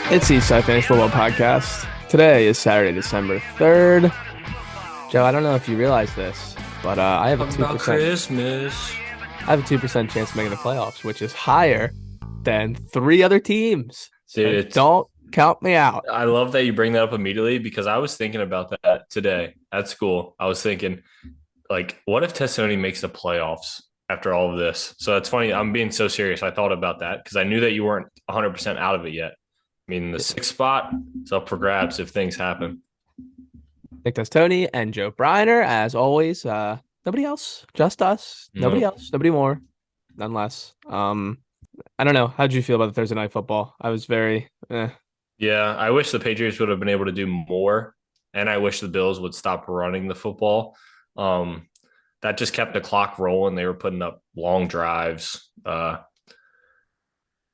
It's the Eastside Fantasy Football Podcast. Today is Saturday, December 3rd. Joe, I don't know if you realize this, but I have a Talking 2%. about Christmas. I have a 2% chance of making the playoffs, which is higher than three other teams. Dude, So don't count me out. I love that you bring that up immediately because I was thinking about that today at school. I was thinking, like, what if Tessoni makes the playoffs after all of this? So that's funny. I'm being so serious. I thought about that because I knew that you weren't 100% out of it yet. I mean, the sixth spot is up for grabs if things happen. Nick Tony and Joe Briner, as always. Nobody else, just us. Nobody No. else, nobody more, none less. I don't know. How'd you feel about the Thursday night football? I was very Yeah, I wish the Patriots would have been able to do more, and I wish the Bills would stop running the football. Um, that just kept the clock rolling. They were putting up long drives.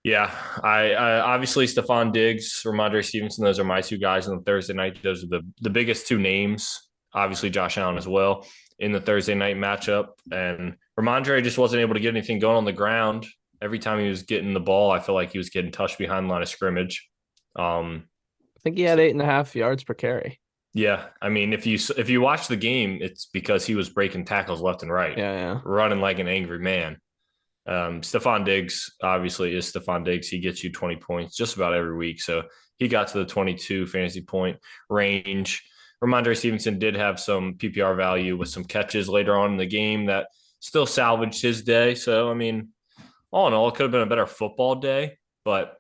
Yeah, I obviously Stephon Diggs, Ramondre Stevenson. Those are my two guys on the Thursday night. Those are the biggest two names. Obviously, Josh Allen as well in the Thursday night matchup. And Ramondre just wasn't able to get anything going on the ground. Every time he was getting the ball, I feel like he was getting touched behind the line of scrimmage. I think he had So 8.5 yards per carry. yeah, I mean, if you watch the game, it's because he was breaking tackles left and right, Yeah, yeah. running like an angry man. Stephon Diggs obviously is Stephon Diggs. He gets you 20 points just about every week. So he got to the 22 fantasy point range. Ramondre Stevenson did have some PPR value with some catches later on in the game that still salvaged his day. So, I mean, all in all, it could have been a better football day, but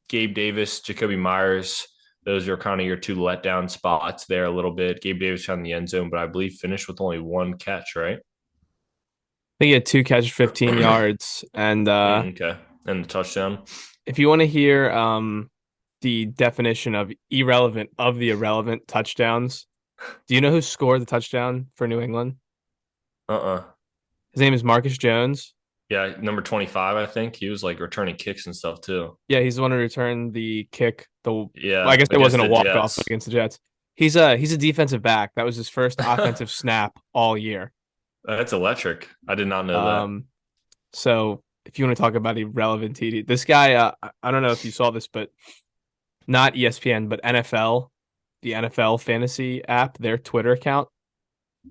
Gabe Davis, Jacoby Myers, those are kind of your two letdown spots there a little bit. Gabe Davis found the end zone, but I believe finished with only one catch, right? I think he had two catches, 15 yards. And Okay. And the touchdown. if you want to hear the definition of irrelevant of the irrelevant touchdowns, do you know who scored the touchdown for New England? Uh-uh. His name is Marcus Jones. Yeah, number 25, I think. He was like returning kicks and stuff too. Yeah, he's the one who returned the kick. Well, I Yeah, guess it against wasn't a the walk-off Jets. against the Jets. He's a defensive back. That was his first offensive snap all year. That's electric. I did not know that. Um, so if you want to talk about irrelevant TD, this guy, I don't know if you saw this, but not ESPN, but NFL, the NFL fantasy app, their Twitter account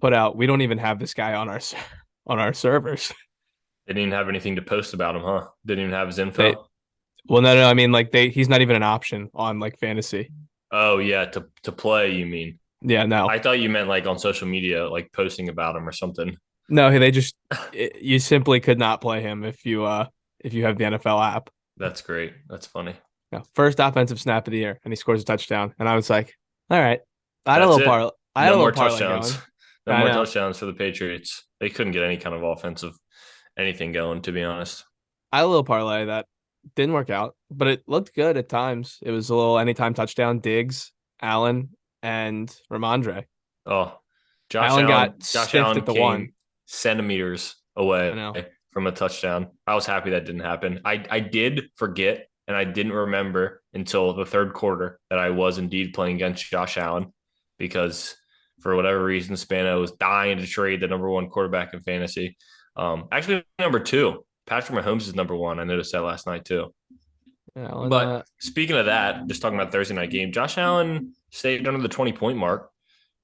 put out. We don't even have this guy on our on our servers. They didn't even have anything to post about him, huh? Didn't even have his They info. well, no. I mean, like he's not even an option on like fantasy. Oh yeah, to play, you mean? Yeah, no, I thought you meant like on social media, like posting about him or something. no. They just you simply could not play him if you have the NFL app. That's great. That's funny. No, first offensive snap of the year, and he scores a touchdown, and I was like, all right. I had a That's little it. parlay. I had a No little more parlay touchdowns. going. No I more know. touchdowns for the Patriots. They couldn't get any kind of offensive anything going, to be honest. I had a little parlay that didn't work out, but it looked good at times. It was a little anytime touchdown, Diggs, Allen, and Ramondre. Oh, Allen got Josh stiffed Allen at the one. came centimeters I away know. from a touchdown. I was happy that didn't happen. I did forget and I didn't remember until the third quarter that I was indeed playing against Josh Allen because for whatever reason, Spano was dying to trade the number one quarterback in fantasy. Actually, number two. Patrick Mahomes is number one. I noticed that last night too. Allen, But speaking of that, just talking about Thursday night game, Josh Allen stayed under the 20-point mark.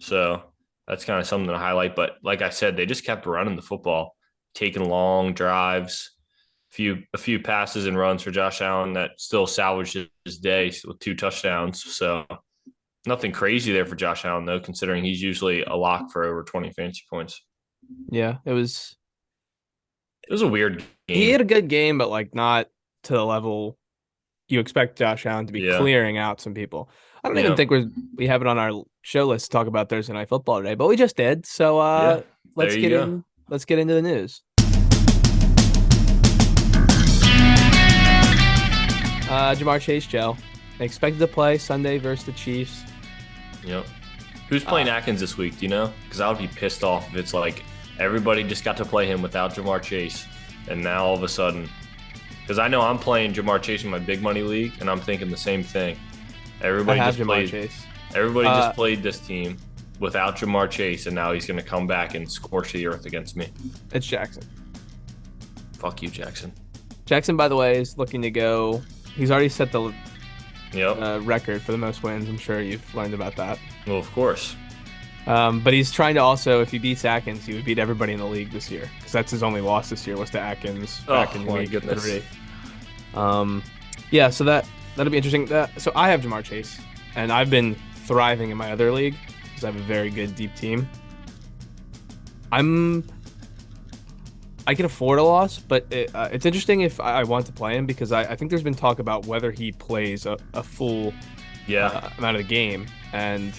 So that's kind of something to highlight. But like I said, they just kept running the football, taking long drives, a few passes and runs for Josh Allen that still salvaged his day with two touchdowns. So nothing crazy there for Josh Allen, though, considering he's usually a lock for over 20 fantasy points. yeah, it was. It was a weird He had game. a good game, but like not to the level you expect Josh Allen to be Yeah. clearing out some people. I don't even Yeah. think we have it on our show list to talk about Thursday night football today, but we just did. So Yeah. There let's you get go. in. Let's get into the news. Jamar Chase, Joe, expected to play Sunday versus the Chiefs. Yep. Who's playing Atkins this week? Do you know? Because I would be pissed off if it's like everybody just got to play him without Jamar Chase, and now all of a sudden, because I know I'm playing Jamar Chase in my big money league, and I'm thinking the same thing. I Everybody have just Jamar played. Chase. Everybody Uh, just played this team without Jamar Chase, and now he's going to come back and scorch the earth against me. It's Jackson. Fuck you, Jackson. Jackson, by the way, is looking to go. He's already set Yep. record for the most wins. I'm sure you've learned about that. Well, of course. But he's trying to also, if he beats Atkins, he would beat everybody in the league this year because that's his only loss this year was to Atkins back in my week goodness. 3. Yeah, so that'll be interesting. So I have Jamar Chase, and I've been thriving in my other league because I have a very good deep team. I can afford a loss, but it's interesting if I want to play him because I think there's been talk about whether he plays a full amount of the game, and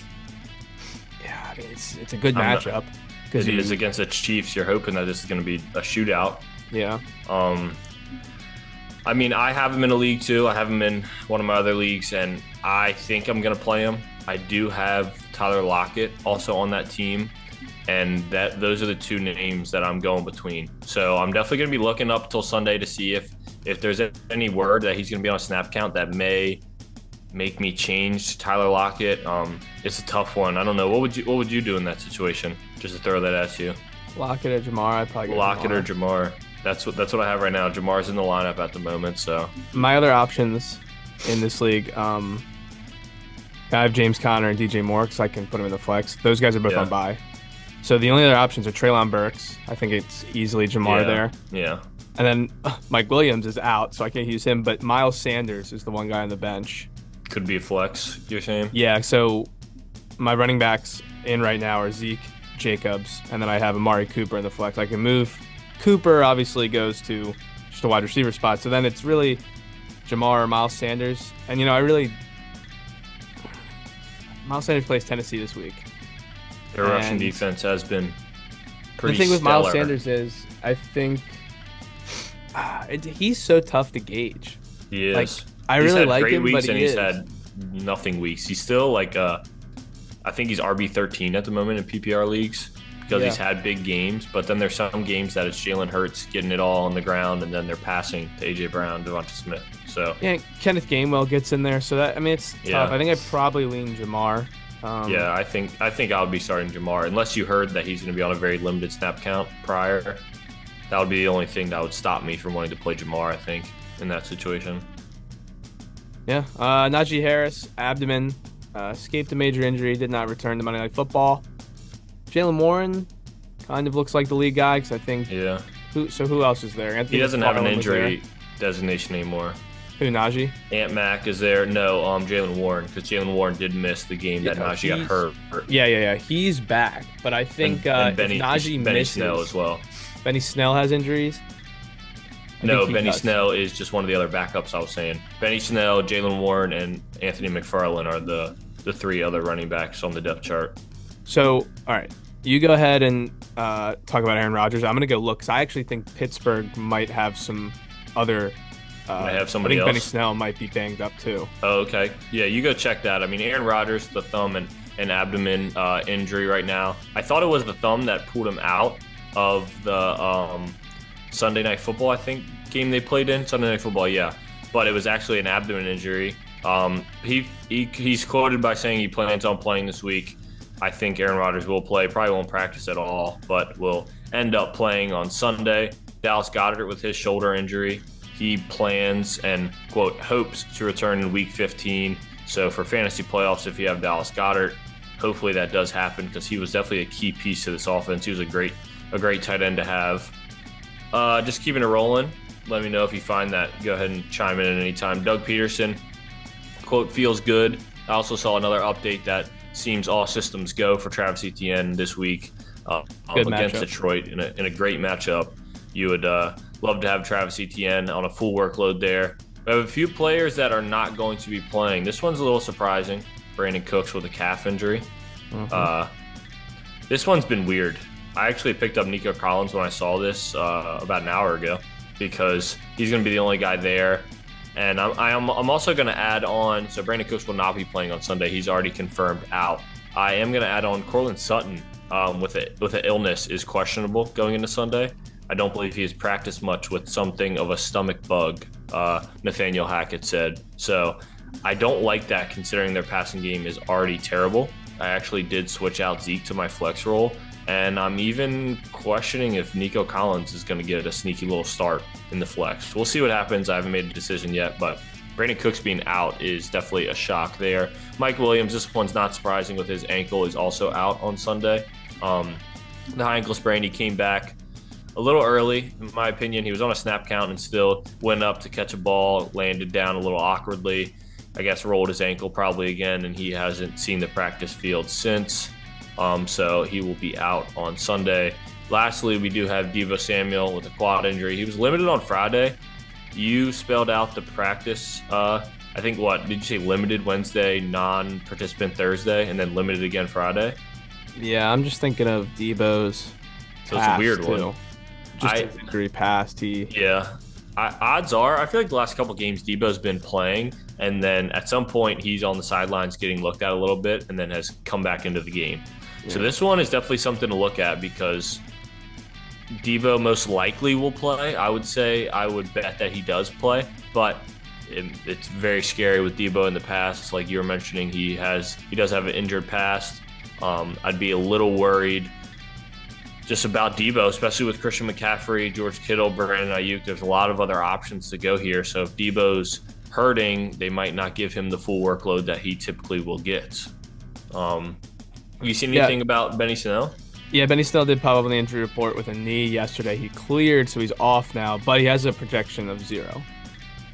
yeah, I mean it's a good matchup because he is against the Chiefs. You're hoping that this is going to be a shootout. Yeah. I mean, I have him in a league too. I have him in one of my other leagues, and I think I'm going to play him. I do have Tyler Lockett also on that team, and those are the two names that I'm going between. So I'm definitely going to be looking up till Sunday to see if there's any word that he's going to be on a snap count that may make me change Tyler Lockett. It's a tough one. I don't know. What would you do in that situation? Just to throw that at you. Lockett or Jamar? I'd probably go Lockett or Jamar. That's what I have right now. Jamar's in the lineup at the moment. So my other options in this league, I have James Conner and DJ Moore because I can put them in the flex. Those guys are both on bye. So the only other options are Treylon Burks. I think it's easily Jamar there. Yeah. And then Mike Williams is out, so I can't use him. But Miles Sanders is the one guy on the bench. Could be a flex, you're saying? Yeah, so my running backs in right now are Zeke, Jacobs, and then I have Amari Cooper in the flex. I can move. Cooper obviously goes to just a wide receiver spot. So then it's really Jamar or Miles Sanders. And, Miles Sanders plays Tennessee this week. Their rushing defense has been pretty The thing with stellar. Miles Sanders is I think he's so tough to gauge. He is. Like, I really like him, weeks but and he's had nothing weeks. He's still like I think he's RB13 at the moment in PPR leagues because he's had big games. But then there's some games that it's Jalen Hurts getting it all on the ground, and then they're passing to AJ Brown, Devonta Smith. So Kenneth Gainwell gets in there. So that it's tough. I think I'd probably lean Jamar. I think I would be starting Jamar unless you heard that he's going to be on a very limited snap count prior. That would be the only thing that would stop me from wanting to play Jamar, I think, in that situation. Yeah. Najee Harris, abdomen, escaped a major injury, did not return to Monday Night Football. Jalen Warren kind of looks like the lead guy because I think. Yeah. Who else is there? Anthony he doesn't have an McFarland injury designation anymore. Who, Najee? Ant Mac is there. No, Jalen Warren, because Jalen Warren did miss the game that Najee got hurt. Yeah. He's back, but I think and if Najee misses, Benny Snell as well. Benny Snell has injuries. No, Benny Snell is just one of the other backups I was saying. Benny Snell, Jalen Warren, and Anthony McFarland are the three other running backs on the depth chart. So, all right, you go ahead and talk about Aaron Rodgers. I'm going to go look because I actually think Pittsburgh might have some other. I have somebody else. Benny Snell might be banged up too. Oh, okay. Yeah, you go check that. I mean, Aaron Rodgers, the thumb and abdomen injury right now. I thought it was the thumb that pulled him out of the Sunday Night Football, I think, game they played in. Sunday Night Football, yeah. But it was actually an abdomen injury. He's quoted by saying he plans on playing this week. I think Aaron Rodgers will play. Probably won't practice at all, but will end up playing on Sunday. Dallas Goedert with his shoulder injury. He plans and, quote, hopes to return in Week 15. So for fantasy playoffs, if you have Dallas Goedert, hopefully that does happen because he was definitely a key piece to this offense. He was a great tight end to have. Just keeping it rolling. Let me know if you find that. Go ahead and chime in at any time. Doug Peterson, quote, feels good. I also saw another update that seems all systems go for Travis Etienne this week against Detroit in a great matchup. You would love to have Travis Etienne on a full workload there. We have a few players that are not going to be playing. This one's a little surprising. Brandon Cooks with a calf injury. Mm-hmm. This one's been weird. I actually picked up Nico Collins when I saw this about an hour ago because he's going to be the only guy there. And I'm also going to add on, so Brandon Cooks will not be playing on Sunday. He's already confirmed out. I am going to add on Cortland Sutton with an illness is questionable going into Sunday. I don't believe he has practiced much with something of a stomach bug, Nathaniel Hackett said. So I don't like that considering their passing game is already terrible. I actually did switch out Zeke to my flex role. And I'm even questioning if Nico Collins is going to get a sneaky little start in the flex. We'll see what happens. I haven't made a decision yet, but Brandon Cooks being out is definitely a shock there. Mike Williams, this one's not surprising with his ankle, is also out on Sunday. The high ankle sprain, he came back a little early, in my opinion. He was on a snap count and still went up to catch a ball, landed down a little awkwardly. I guess rolled his ankle probably again, and he hasn't seen the practice field since. So he will be out on Sunday. Lastly, we do have Deebo Samuel with a quad injury. He was limited on Friday. You spelled out the practice. I think what did you say? Limited Wednesday, non-participant Thursday, and then limited again Friday. Yeah, I'm just thinking of Deebo's. So it's a weird too. one. Just his injury past. Odds are, I feel like the last couple games Deebo's been playing, and then at some point he's on the sidelines getting looked at a little bit, and then has come back into the game. Yeah. So this one is definitely something to look at because Deebo most likely will play. I would bet that he does play, but it's very scary with Deebo in the past. Like you were mentioning, he does have an injured past. I'd be a little worried just about Deebo, especially with Christian McCaffrey, George Kittle, Brandon Ayuk. There's a lot of other options to go here. So if Deebo's hurting, they might not give him the full workload that he typically will get. Have you seen anything about Benny Snell? Yeah, Benny Snell did pop up on the injury report with a knee yesterday. He cleared, so he's off now, but he has a projection of 0.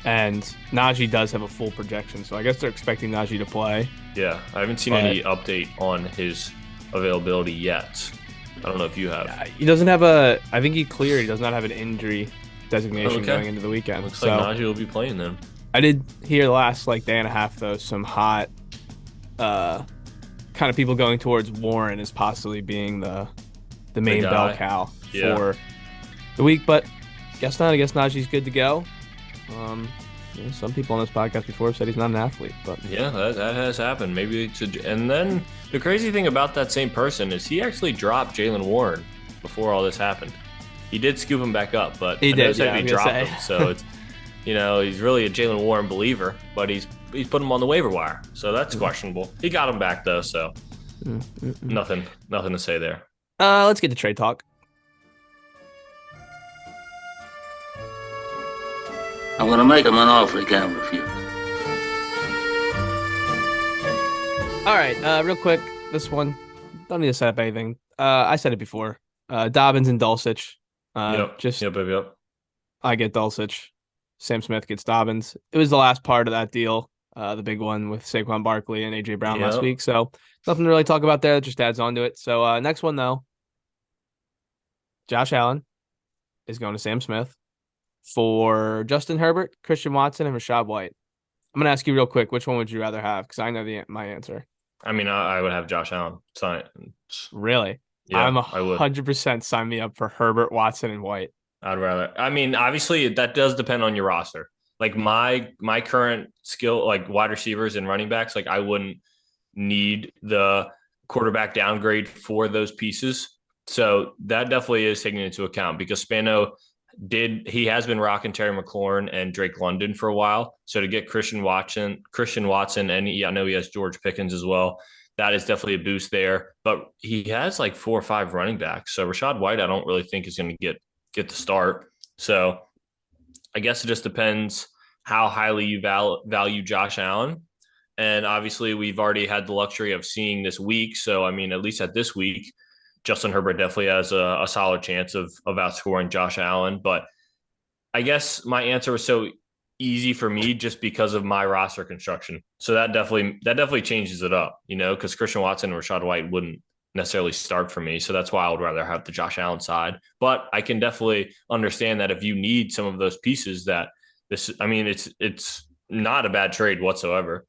And Najee does have a full projection, so I guess they're expecting Najee to play. Yeah, I haven't seen any update on his availability yet. I don't know if you have. He doesn't have I think he cleared. He does not have an injury designation going into the weekend. Looks like Najee will be playing then. I did hear the last day and a half, though, some hot kind of people going towards Warren as possibly being the main bell cow for the week. But guess not. I guess Najee's good to go. Some people on this podcast before have said he's not an athlete, but yeah, that has happened. Maybe and then the crazy thing about that same person is he actually dropped Jaylen Warren before all this happened. He did scoop him back up, but he did. Yeah, he dropped him. So it's he's really a Jaylen Warren believer, but he's put him on the waiver wire, so that's questionable. He got him back though, so nothing to say there. Let's get to trade talk. I'm going to make him an offer he can't refuse. All right, real quick, this one, don't need to set up anything. I said it before. Dobbins and Dulcich. Yep. I get Dulcich. Sam Smith gets Dobbins. It was the last part of that deal, the big one with Saquon Barkley and A.J. Brown last week. So nothing to really talk about there. That just adds on to it. So next one, though. Josh Allen is going to Sam Smith for Justin Herbert, Christian Watson, and Rachaad White. I'm going to ask you real quick, which one would you rather have? Because I know my answer. I mean, I would have Josh Allen. Really? Yeah, I'm I would. 100% sign me up for Herbert, Watson, and White. I'd rather. I mean, obviously, that does depend on your roster. Like my current skill, like wide receivers and running backs, like I wouldn't need the quarterback downgrade for those pieces. So that definitely is taken into account because Spano has been rocking Terry McLaurin and Drake London for a while. So to get Christian Watson, and I know he has George Pickens as well. That is definitely a boost there. But he has like 4 or 5 running backs. So Rachaad White, I don't really think is going to get the start. So I guess it just depends how highly you value Josh Allen. And obviously we've already had the luxury of seeing this week. So, I mean, at least at this week, Justin Herbert definitely has a solid chance of outscoring Josh Allen. But I guess my answer was so easy for me just because of my roster construction. So that definitely changes it up, because Christian Watson and Rachaad White wouldn't necessarily start for me. So that's why I would rather have the Josh Allen side. But I can definitely understand that if you need some of those pieces it's not a bad trade whatsoever.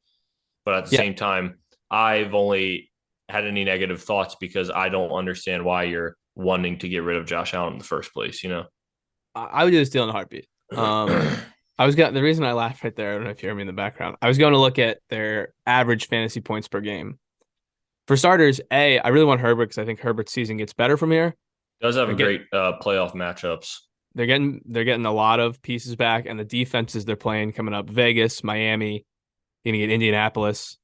But at the same time, I've only had any negative thoughts because I don't understand why you're wanting to get rid of Josh Allen in the first place, I would do this deal in a heartbeat. The reason I laughed right there, I don't know if you heard me in the background. I was going to look at their average fantasy points per game. For starters, I really want Herbert because I think Herbert's season gets better from here. Does have great playoff matchups. They're getting a lot of pieces back, and the defenses they're playing coming up: Vegas, Miami, going to get Indianapolis,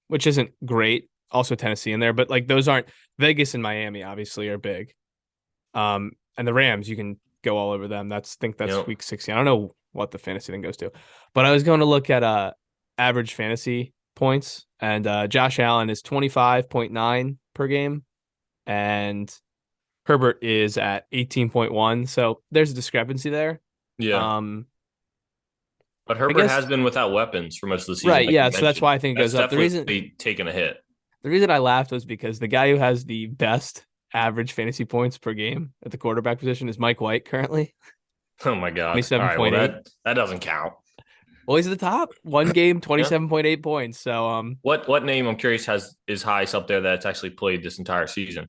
which isn't great. Also Tennessee in there, but those aren't Vegas and Miami. Obviously, are big. And the Rams, you can go all over them. That's week 16. I don't know what the fantasy thing goes to. But I was going to look at average fantasy points, and Josh Allen is 25.9 per game, and Herbert is at 18.1. So there's a discrepancy there. Yeah. Um, But I Herbert has guess been without weapons for most of the season, right, like yeah. you So that's mentioned. why I think it That's goes up. definitely taken a hit. The reason I laughed was because the guy who has the best average fantasy points per game at the quarterback position is Mike White currently, Oh my God. All right. Well, 27.8. that doesn't count. Well, he's at the top. One game, Yeah. 27.8 points. So What name, I'm curious, is highest up there that's actually played this entire season?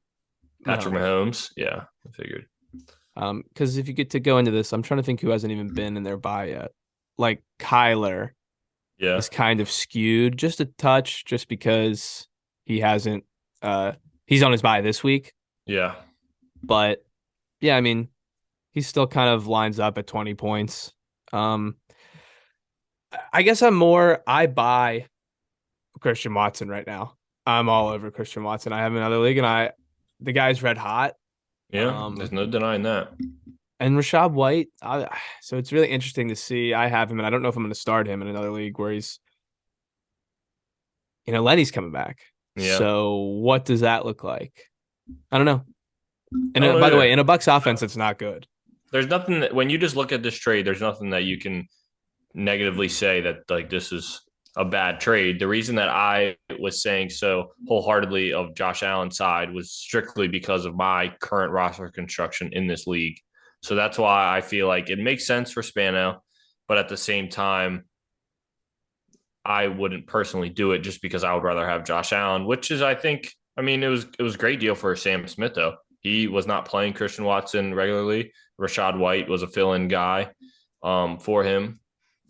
Patrick Mahomes. Mahomes. Yeah, I figured. Because if you get to go into this, I'm trying to think who hasn't even been in their bye yet. Like Kyler Yeah. is kind of skewed just a touch, just because he hasn't. He's on his bye this week, Yeah. but yeah, I mean, he still kind of lines up at 20 points. I guess I buy Christian Watson right now. I'm all over Christian Watson. I have another league, and the guy's red hot. Yeah. There's no denying that. And Rashad White, so it's really interesting to see. I have him, and I don't know if I'm going to start him in another league where Lenny's coming back. Yeah. So what does that look like? I don't know. And I don't know by the either. way, in a Bucks offense, it's not good. There's nothing that, when you just look at this trade, there's nothing that you can negatively say that like this is a bad trade. The reason that I was saying so wholeheartedly of Josh Allen's side was strictly because of my current roster construction in this league. So that's why I feel like it makes sense for Spano, but at the same time, I wouldn't personally do it just because I would rather have Josh Allen, which is, I think, I mean, it was a great deal for Sam Smith though. He was not playing Christian Watson regularly. Rashad White was a fill-in guy for him,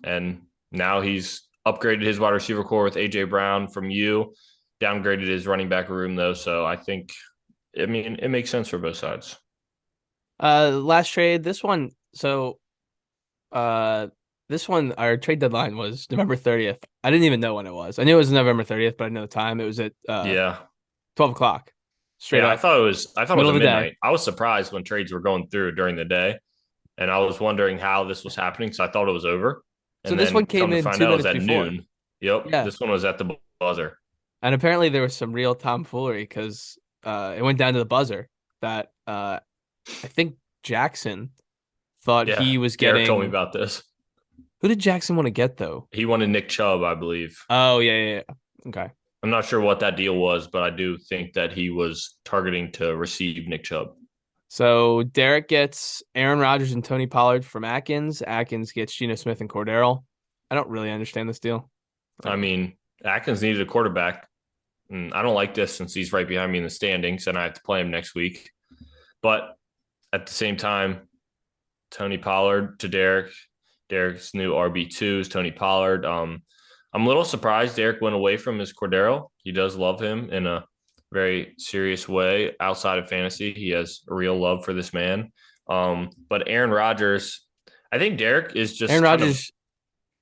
and now he's upgraded his wide receiver core with AJ Brown from you, downgraded his running back room though. So I think, I mean, it makes sense for both sides. Last trade, this one. So, this one, our trade deadline was November 30th. I didn't even know when it was. I knew it was November 30th, but I didn't know the time. It was at Yeah. 12 o'clock. Straight Yeah, up. I thought it was at Middle of the day. midnight. I was surprised when trades were going through during the day, and I was wondering how this was happening because I thought it was over. So And this then one came come to in find 2 out it was minutes at before. noon. Yep, Yeah. this one was at the buzzer. And apparently there was some real tomfoolery because it went down to the buzzer that I think Jackson thought Yeah, he was Derek getting. told me about this. Who did Jackson want to get though? He wanted Nick Chubb, I believe. Oh yeah. Okay. I'm not sure what that deal was, but I do think that he was targeting to receive Nick Chubb. So Derek gets Aaron Rodgers and Tony Pollard from Atkins. Atkins gets Geno Smith and Cordero. I don't really understand this deal. I mean, Atkins needed a quarterback. I don't like this since he's right behind me in the standings, and I have to play him next week. But at the same time, Tony Pollard to Derek. Derek's new RB2 is Tony Pollard. I'm a little surprised Derek went away from his Cordero. He does love him in a very serious way outside of fantasy. He has a real love for this man. But Aaron Rodgers, I think Derek is just Aaron Rodgers.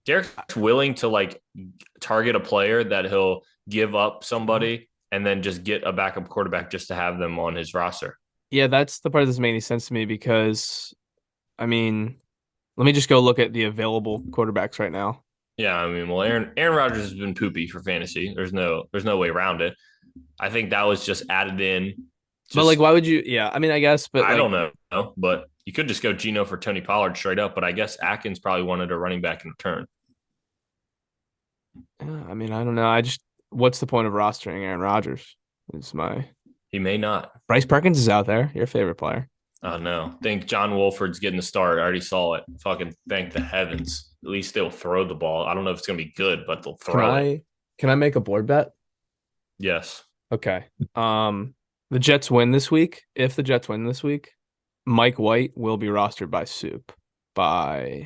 Derek's willing to like target a player that he'll give up somebody and then just get a backup quarterback just to have them on his roster. Yeah, that's the part that doesn't make any sense to me because, I mean, let me just go look at the available quarterbacks right now. Yeah, I mean, well, Aaron Rodgers has been poopy for fantasy. There's no way around it. I think that was just added in. But like, why would you? Yeah, I mean, I guess, but I like, don't know. But you could just go Geno for Tony Pollard straight up. But I guess Atkins probably wanted a running back in return. I mean, I don't know. What's the point of rostering Aaron Rodgers? He may not. Bryce Perkins is out there. Your favorite player. Oh no! Think John Wolford's getting the start. I already saw it. Fucking thank the heavens. At least they'll throw the ball. I don't know if it's gonna be good, but they'll throw it. Can I make a board bet? Yes. Okay. The Jets win this week. If the Jets win this week, Mike White will be rostered by Soup. You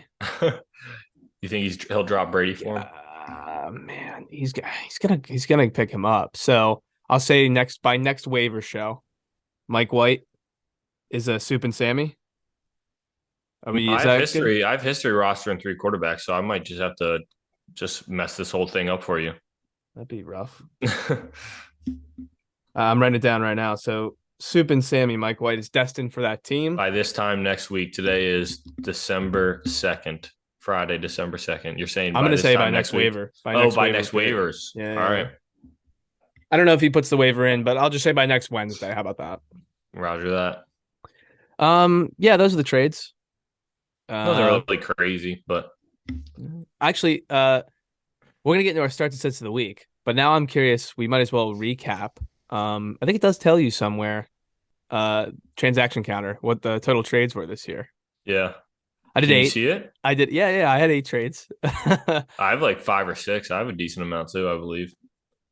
think he'll drop Brady for him? Man, he's gonna pick him up. So I'll say by next waiver show, Mike White is a Soup and Sammy. I mean, I have history. I have history rostering 3 quarterbacks, so I might just have to mess this whole thing up for you. That'd be rough. I'm writing it down right now. So Soup and Sammy, Mike White is destined for that team. By this time next week, today is December 2nd. Friday, December 2nd. You're saying I'm by gonna this say by time next next week? waiver. By next period. waivers. Yeah, All yeah, right. yeah. I don't know if he puts the waiver in, but I'll just say by next Wednesday. How about that? Roger that. Yeah, those are the trades. Nothing Uh, really crazy, but actually, we're gonna get into our starts and sits of the week, but now I'm curious. We might as well recap. I think it does tell you somewhere, transaction counter, what the total trades were this year. yeah. I did Can you 8. see it? I did. Yeah, yeah. I had 8 trades. I have like 5 or 6. I have a decent amount too, I believe.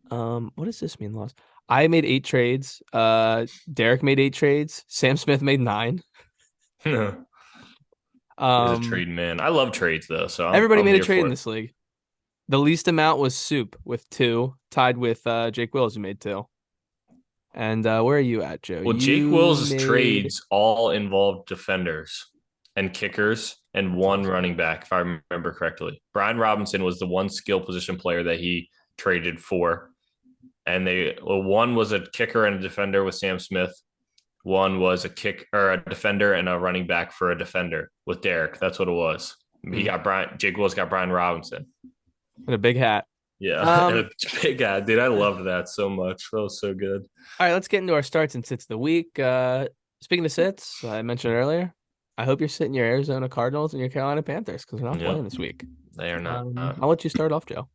What does this mean, loss? I made 8 trades. Derek made 8 trades. Sam Smith made 9. He's a Um, trade man. I love trades though, so everybody I'm made a here trade for in it. this league. The least amount was Soup with 2, tied with Jake Wills, who made 2. And where are you at, Joe? Well, Jake You Wills' made trades all involved defenders and kickers and one running back, if I remember correctly. Brian Robinson was the one skill position player that he traded for. And one was a kicker and a defender with Sam Smith. One was a defender and a running back for a defender with Derek. That's what it was. Jake Wills got Brian Robinson. a big hat. Yeah. And Um, a big guy. Dude, I loved that so much. That was so good. all right, let's get into our starts and sits of the week. Speaking of sits, I mentioned earlier, I hope you're sitting your Arizona Cardinals and your Carolina Panthers because they're not playing Yep. this week. They are not. I'll let you start off, Joe.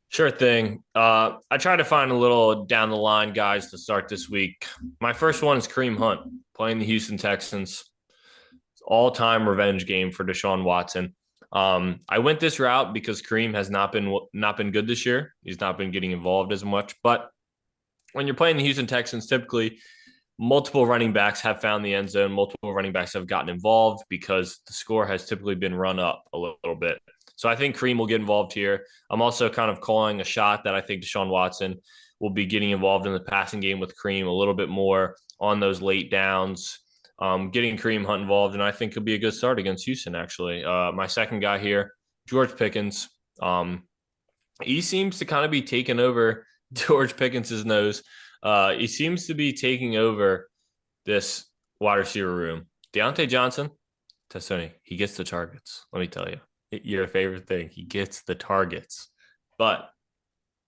Sure thing. I tried to find a little down the line guys to start this week. My first one is Kareem Hunt playing the Houston Texans. All time revenge game for Deshaun Watson. I went this route because Kareem has not been good this year. He's not been getting involved as much. But when you're playing the Houston Texans, typically multiple running backs have found the end zone. Multiple running backs have gotten involved because the score has typically been run up a little bit. So I think Kareem will get involved here. I'm also kind of calling a shot that I think Deshaun Watson will be getting involved in the passing game with Kareem a little bit more on those late downs, getting Kareem Hunt involved, and I think could be a good start against Houston, actually. My second guy here, George Pickens. He seems to kind of be taking over George Pickens' nose. He seems to be taking over this wide receiver room. Deontay Johnson, Tessoni, he gets the targets. Let me tell you. Your favorite thing. He gets the targets. But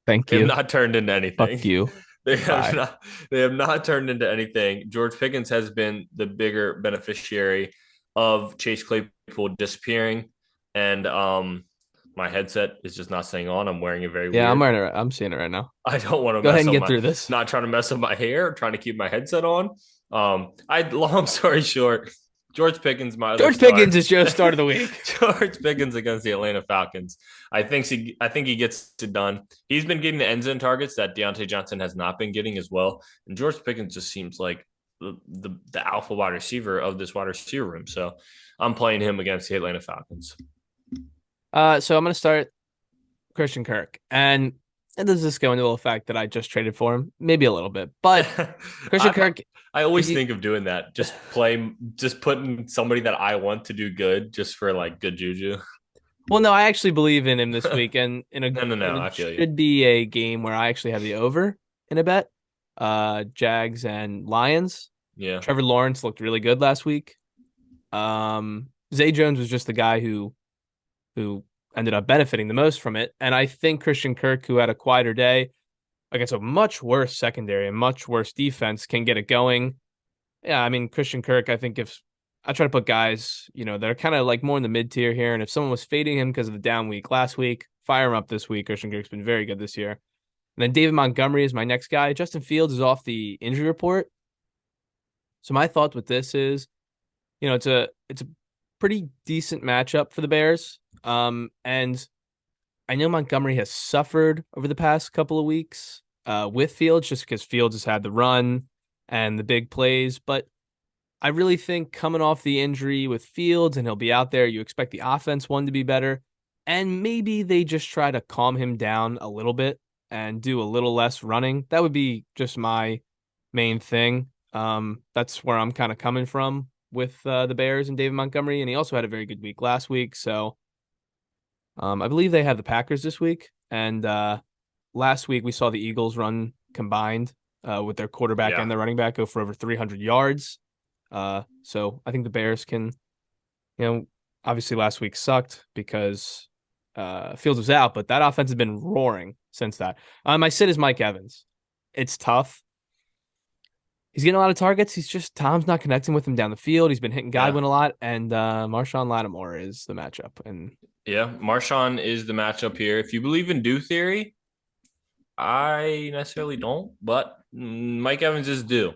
Thank they have you. not turned into anything. Fuck you. Bye. They have not turned into anything. George Pickens has been the bigger beneficiary of Chase Claypool disappearing. And my headset is just not staying on. I'm wearing it very Yeah, I'm weird. wearing it. I'm seeing it right now. I don't want to Go ahead mess and up get through this. not trying to mess up my hair, trying to keep my headset on. Long story short, George Pickens, my other George start. Pickens is Joe's start of the week. George Pickens against the Atlanta Falcons. I think he gets it done. He's been getting the end zone targets that Deontay Johnson has not been getting as well. And George Pickens just seems like the alpha wide receiver of this wide receiver room. So I'm playing him against the Atlanta Falcons. So I'm gonna start Christian Kirk, and does this go into the fact that I just traded for him? Maybe a little bit, but Christian Kirk. I always think of doing that. Just putting somebody that I want to do good just for like good juju. Well, no, I actually believe in him this week, and No. I feel you. should be a game where I actually have the over in a bet. Jags and Lions. Yeah. Trevor Lawrence looked really good last week. Zay Jones was just the guy who ended up benefiting the most from it, and I think Christian Kirk, who had a quieter day against a much worse secondary and much worse defense, can get it going. Yeah, I mean, Christian Kirk, I think if I try to put guys, that are kind of like more in the mid tier here, and if someone was fading him because of the down week last week, fire him up this week. Christian Kirk's been very good this year. And then David Montgomery is my next guy. Justin Fields is off the injury report. So my thought with this is, it's a pretty decent matchup for the Bears. And I know Montgomery has suffered over the past couple of weeks with Fields just because Fields has had the run and the big plays. But I really think coming off the injury with Fields and he'll be out there, you expect the offense to be better. And maybe they just try to calm him down a little bit and do a little less running. That would be just my main thing. That's where I'm kind of coming from with the Bears and David Montgomery. And he also had a very good week last week. So I believe they have the Packers this week. And last week we saw the Eagles run combined with their quarterback and their running back go for over 300 yards. So I think the Bears can, I'm Obviously, last week sucked because Fields was out, but that offense has been roaring since that. My sit is Mike Evans. It's tough. He's getting a lot of targets. He's just Tom's not connecting with him down the field. He's been hitting Godwin a lot, and Marshawn Lattimore is the matchup. And yeah, Marshawn is the matchup here. If you believe in due theory, I necessarily don't, but Mike Evans is due.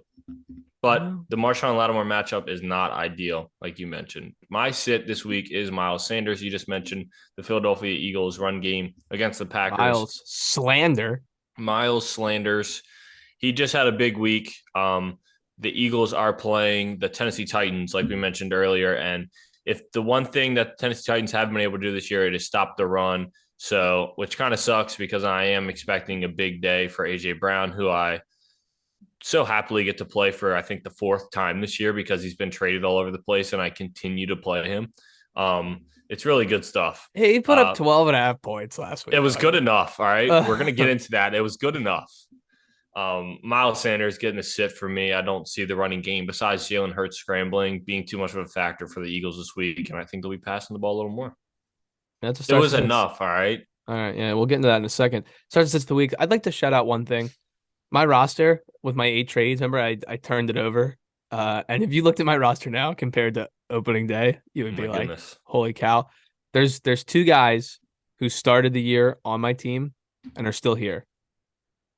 But the Marshawn Lattimore matchup is not ideal, like you mentioned. My sit this week is Miles Sanders. You just mentioned the Philadelphia Eagles run game against the Packers. Miles Sanders. He just had a big week. The Eagles are playing the Tennessee Titans, like we mentioned earlier. And if the one thing that the Tennessee Titans have been able to do this year, it is stop the run. So, which kind of sucks because I am expecting a big day for AJ Brown, who I so happily get to play for, I think, the fourth time this year because he's been traded all over the place and I continue to play him. It's really good stuff. Hey, he put up 12.5 points last week. It was good enough. All right. We're going to get into that. It was good enough. Miles Sanders getting a sit for me. I don't see the running game besides Jalen Hurts scrambling being too much of a factor for the Eagles this week. And I think they'll be passing the ball a little more. It was enough. All right. All right. Yeah. We'll get into that in a second. Starts sits the week. I'd like to shout out one thing. My roster with my 8 trades, remember I turned it over. And if you looked at my roster now compared to opening day, you would be like, holy cow. There's 2 guys who started the year on my team and are still here.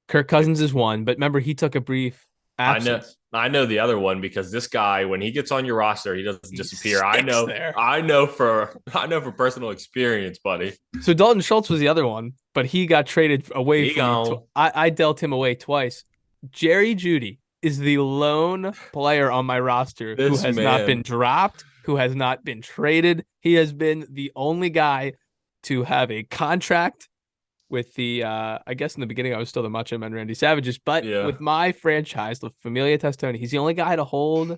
Kirk Cousins is one, but remember he took a brief absence. I know the other one because this guy, when he gets on your roster, he doesn't disappear. I know for personal experience, buddy. So Dalton Schultz was the other one, but he got traded away from me. I dealt him away twice. Jerry Jeudy is the lone player on my roster who has not been dropped, who has not been traded. He has been the only guy to have a contract with the, I guess in the beginning I was still the Macho Man Randy Savages, but with my franchise, the Familia Testoni, he's the only guy to hold.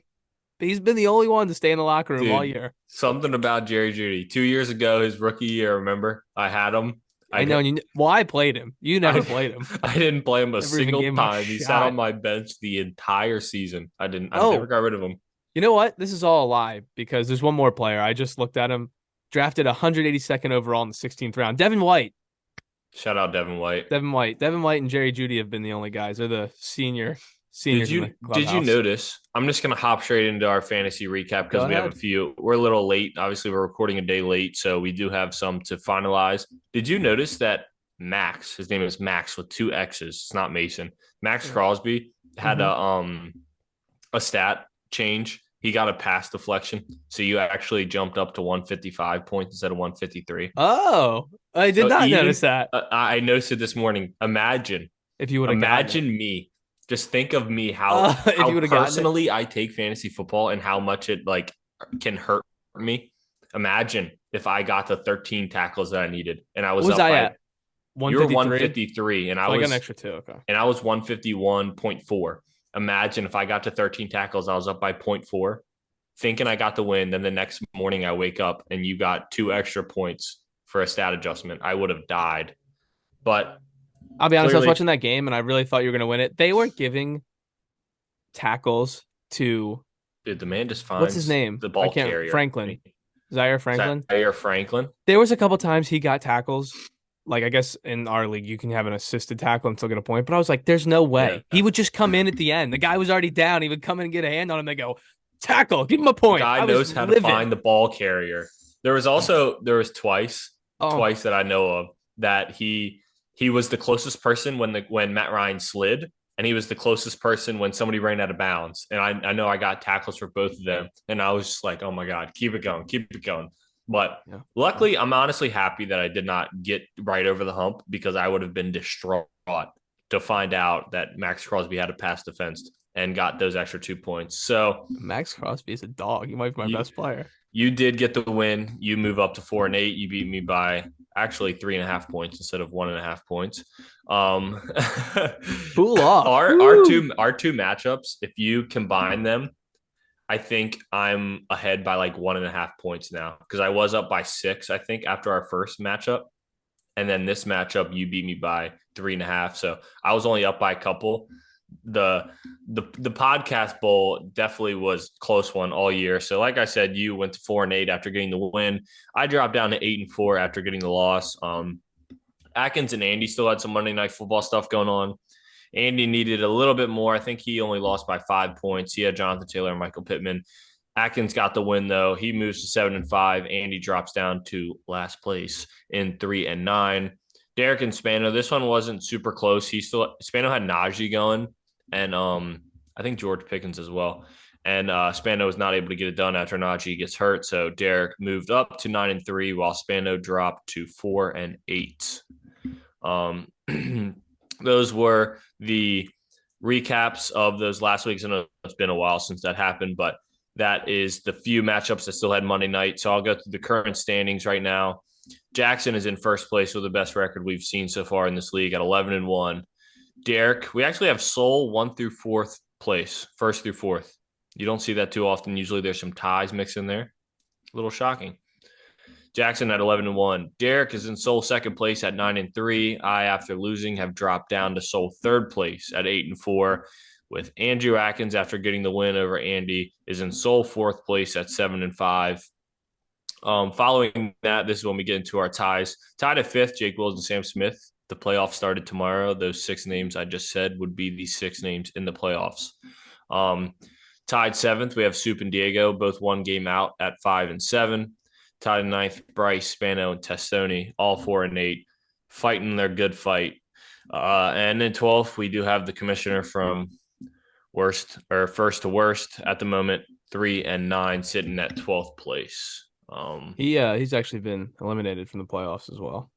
But he's been the only one to stay in the locker room all year. Something about Jerry Jeudy. 2 years ago, his rookie year, remember? I had him. I know. I played him. You never played him. I didn't play him a single time. He sat on my bench the entire season. I never got rid of him. You know what? This is all a lie because there's one more player. I just looked at him. Drafted 182nd overall in the 16th round. Devin White. Shout out Devin White. Devin White and Jerry Jeudy have been the only guys. They're the seniors. Did you notice? I'm just gonna hop straight into our fantasy recap because we have a few. We're a little late. Obviously, we're recording a day late, so we do have some to finalize. Did you notice that Max? His name is Max with 2 X's. It's not Mason. Max Crosby had a stat change. He got a pass deflection, so you actually jumped up to 155 points instead of 153. Oh, I did not notice that. I noticed it this morning. Imagine if you would have me. Just think of me how personally I take fantasy football and how much it can hurt me. Imagine if I got the 13 tackles that I needed and I was up by 153? You were 153 and I was an extra 2. Okay. And I was 151.4. Imagine if I got to 13 tackles, I was up by 0.4, thinking I got the win. Then the next morning I wake up and you got 2 extra points for a stat adjustment. I would have died. But I'll be honest, I was watching that game and I really thought you were going to win it. They were giving tackles to... Dude, the man just finds... What's his name? The ball carrier. Franklin. Zaire Franklin? Zaire Franklin. There was a couple times he got tackles. Like, I guess in our league, you can have an assisted tackle and still get a point. But I was like, there's no way. Yeah. He would just come in at the end. The guy was already down. He would come in and get a hand on him. They go, tackle, give him a point. The guy knows how to find the ball carrier. There was twice that I know of that he was the closest person when Matt Ryan slid, and he was the closest person when somebody ran out of bounds. And I know I got tackles for both of them. And I was just like, oh my God, keep it going. But luckily, I'm honestly happy that I did not get right over the hump because I would have been distraught to find out that Max Crosby had a pass defense and got those extra 2 points. So Max Crosby is a dog. He might be my best player. You did get the win. You move up to 4-8. You beat me by actually 3.5 points instead of 1.5 points. Cool off. Our two matchups, if you combine them, I think I'm ahead by like 1.5 points now because I was up by 6, I think, after our first matchup. And then this matchup, you beat me by 3.5. So I was only up by a couple. the podcast bowl definitely was a close one all year. So like I said, you went to 4-8 after getting the win. I dropped down to 8-4 after getting the loss. Atkins and Andy still had some Monday Night Football stuff going on. Andy needed a little bit more. I think he only lost by 5 points. He had Jonathan Taylor and Michael Pittman. Atkins got the win, though. He moves to 7-5. Andy drops down to last place in 3-9. Derek and Spano, this one wasn't super close. Spano had Najee going, and I think George Pickens as well. And Spano was not able to get it done after Najee gets hurt. So Derek moved up to 9-3, while Spano dropped to 4-8. Those were the recaps of those last weeks. I know it's been a while since that happened, but that is the few matchups that still had Monday night. So I'll go through the current standings right now. Jackson is in first place with the best record we've seen so far in this league at 11-1. Derek, we actually have Soul 1 through 4th place, 1st through 4th. You don't see that too often. Usually there's some ties mixed in there. A little shocking. Jackson at 11-1. Derek is in Soul 2nd place at 9-3. I, after losing, have dropped down to Soul 3rd place at 8-4. With Andrew Atkins, after getting the win over Andy, is in Soul 4th place at 7-5. Following that, this is when we get into our ties. Tied at 5th, Jake Wills and Sam Smith. The playoffs started tomorrow. Those 6 names I just said would be the 6 names in the playoffs. Tied 7th, we have Soup and Diego, both 1 game out at 5-7. Tied in 9th, Bryce, Spano, and Testoni, all 4-8, fighting their good fight. And in 12th, we do have the commissioner from first to worst at the moment, 3-9, sitting at 12th place. He's actually been eliminated from the playoffs as well.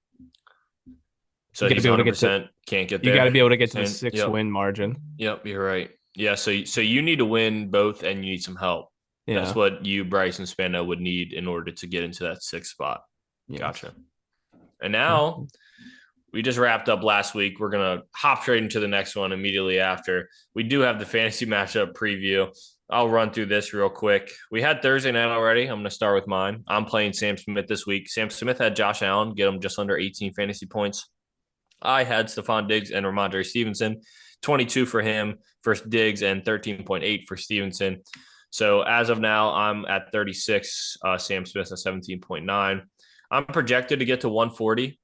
So he's 100% can't get there. You got to be able to get to the 6-win margin. Yep, you're right. Yeah, so you need to win both, and you need some help. Yeah. That's what you, Bryce, and Spano would need in order to get into that 6th spot. Yes. Gotcha. And now we just wrapped up last week. We're going to hop straight into the next one immediately after. We do have the fantasy matchup preview. I'll run through this real quick. We had Thursday night already. I'm going to start with mine. I'm playing Sam Smith this week. Sam Smith had Josh Allen, get him just under 18 fantasy points. I had Stephon Diggs and Ramondre Stevenson, 22 for him for Diggs and 13.8 for Stevenson. So as of now, I'm at 36. Sam Smith at 17.9. I'm projected to get to 140.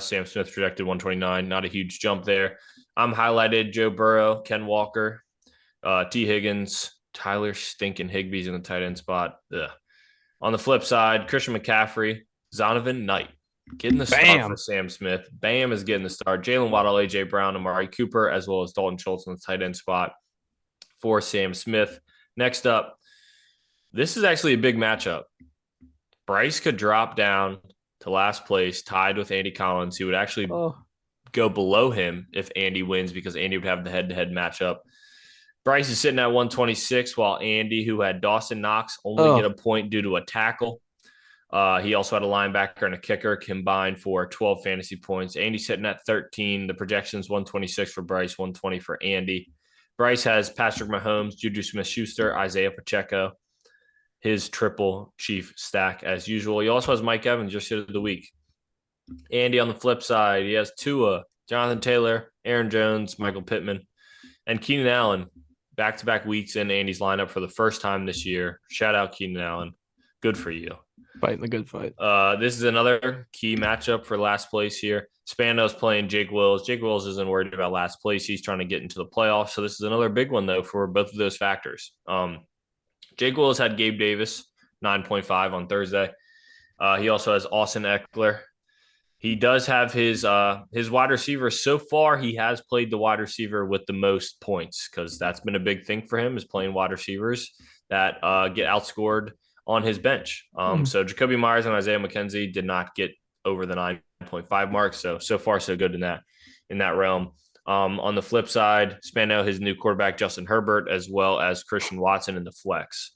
Sam Smith projected 129. Not a huge jump there. I'm highlighted Joe Burrow, Ken Walker, T. Higgins, Tyler Stinkin' Higbee's in the tight end spot. Ugh. On the flip side, Christian McCaffrey, Zonovan Knight getting the start for Sam Smith. Bam is getting the start. Jalen Waddle, A.J. Brown, Amari Cooper, as well as Dalton Schultz in the tight end spot for Sam Smith. Next up, this is actually a big matchup. Bryce could drop down to last place, tied with Andy Collins. He would actually go below him if Andy wins because Andy would have the head-to-head matchup. Bryce is sitting at 126, while Andy, who had Dawson Knox, only get a point due to a tackle. He also had a linebacker and a kicker combined for 12 fantasy points. Andy's sitting at 13. The projection's 126 for Bryce, 120 for Andy. Bryce has Patrick Mahomes, Juju Smith-Schuster, Isaiah Pacheco, his triple chief stack as usual. He also has Mike Evans, your sit of the week. Andy on the flip side, he has Tua, Jonathan Taylor, Aaron Jones, Michael Pittman, and Keenan Allen. Back-to-back weeks in Andy's lineup for the first time this year. Shout out Keenan Allen. Good for you. Fighting the good fight. This is another key matchup for last place here. Spano's playing Jake Wills. Jake Wills isn't worried about last place. He's trying to get into the playoffs. So this is another big one, though, for both of those factors. Jake Wills had Gabe Davis, 9.5 on Thursday. He also has Austin Eckler. He does have his wide receiver. So far, he has played the wide receiver with the most points because that's been a big thing for him is playing wide receivers that get outscored on his bench. So Jacoby Myers and Isaiah McKenzie did not get over the 9.5 mark. So far, so good in that realm. On the flip side, Spano, his new quarterback, Justin Herbert, as well as Christian Watson in the flex.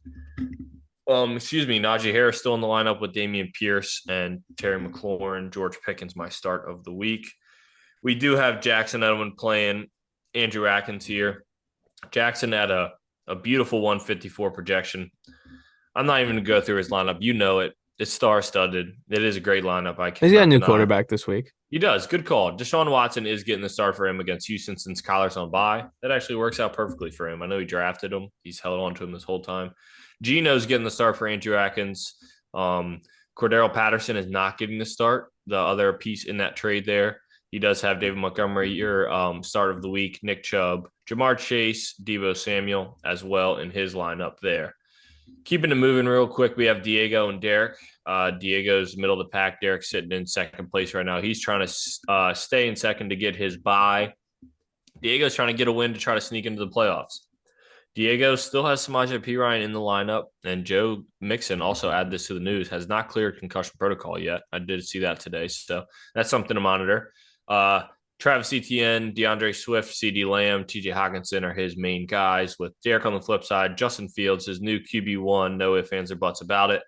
Najee Harris still in the lineup with Dameon Pierce and Terry McLaurin. George Pickens, my start of the week. We do have Jackson Edelman playing Andrew Atkins here. Jackson had a beautiful 154 projection. I'm not even going to go through his lineup. You know it. It's star-studded. It is a great lineup. He's got a new quarterback this week. He does. Good call. Deshaun Watson is getting the start for him against Houston since Kyler's on bye. That actually works out perfectly for him. I know he drafted him. He's held on to him this whole time. Gino's getting the start for Andrew Atkins. Cordero Patterson is not getting the start. The other piece in that trade there. He does have David Montgomery, your start of the week, Nick Chubb, Jamar Chase, Deebo Samuel as well in his lineup there. Keeping it moving real quick, we have Diego and Derek. Diego's middle of the pack. Derek's sitting in second place right now. He's trying to stay in second to get his bye. Diego's trying to get a win to try to sneak into the playoffs. Diego still has Samaje Perine in the lineup, and Joe Mixon, also add this to the news, has not cleared concussion protocol yet. I did see that today, so that's something to monitor. Travis Etienne, DeAndre Swift, CD Lamb, TJ Hawkinson are his main guys, with Derek on the flip side. Justin Fields, his new QB1, no ifs, ands, or buts about it.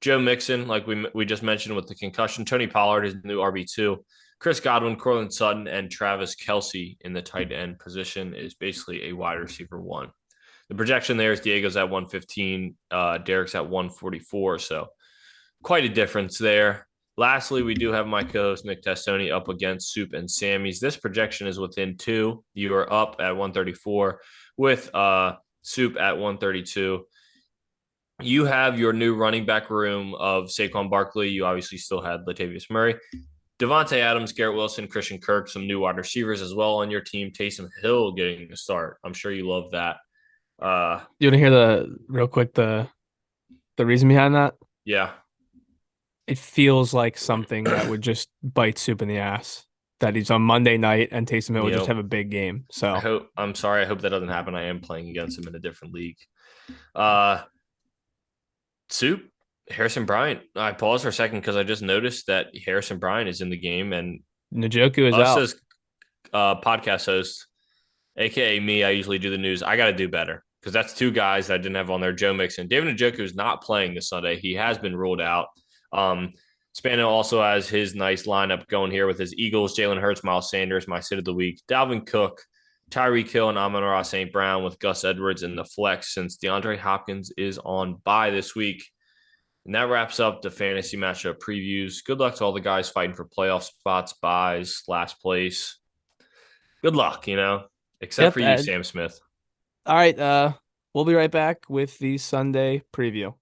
Joe Mixon, like we just mentioned with the concussion. Tony Pollard, his new RB2. Chris Godwin, Cortland Sutton, and Travis Kelce in the tight end position is basically a wide receiver 1. The projection there is Diego's at 115, Derek's at 144, so quite a difference there. Lastly, we do have my co-host Nick Testoni up against Soup and Sammy's. This projection is within 2. You are up at 134 with Soup at 132. You have your new running back room of Saquon Barkley. You obviously still had Latavius Murray, Devontae Adams, Garrett Wilson, Christian Kirk, some new wide receivers as well on your team. Taysom Hill getting a start. I'm sure you love that. You want to hear the reason behind that? Yeah. It feels like something that would just bite Soup in the ass. That he's on Monday night and Taysom Hill would just have a big game. So I'm sorry. I hope that doesn't happen. I am playing against him in a different league. Soup, Harrison Bryant. I paused for a second because I just noticed that Harrison Bryant is in the game, and Njoku is out. As podcast host, aka me, I usually do the news. I got to do better because that's 2 guys that I didn't have on there. Joe Mixon, David Njoku is not playing this Sunday. He has been ruled out. Spano also has his nice lineup going here with his Eagles, Jalen Hurts, Miles Sanders, my sit of the week, Dalvin Cook, Tyreek Hill, and Amon-Ra St. Brown with Gus Edwards in the flex since DeAndre Hopkins is on bye this week. And that wraps up the fantasy matchup previews. Good luck to all the guys fighting for playoff spots, buys, last place. Good luck, except for you, Sam Smith. All right. We'll be right back with the Sunday preview.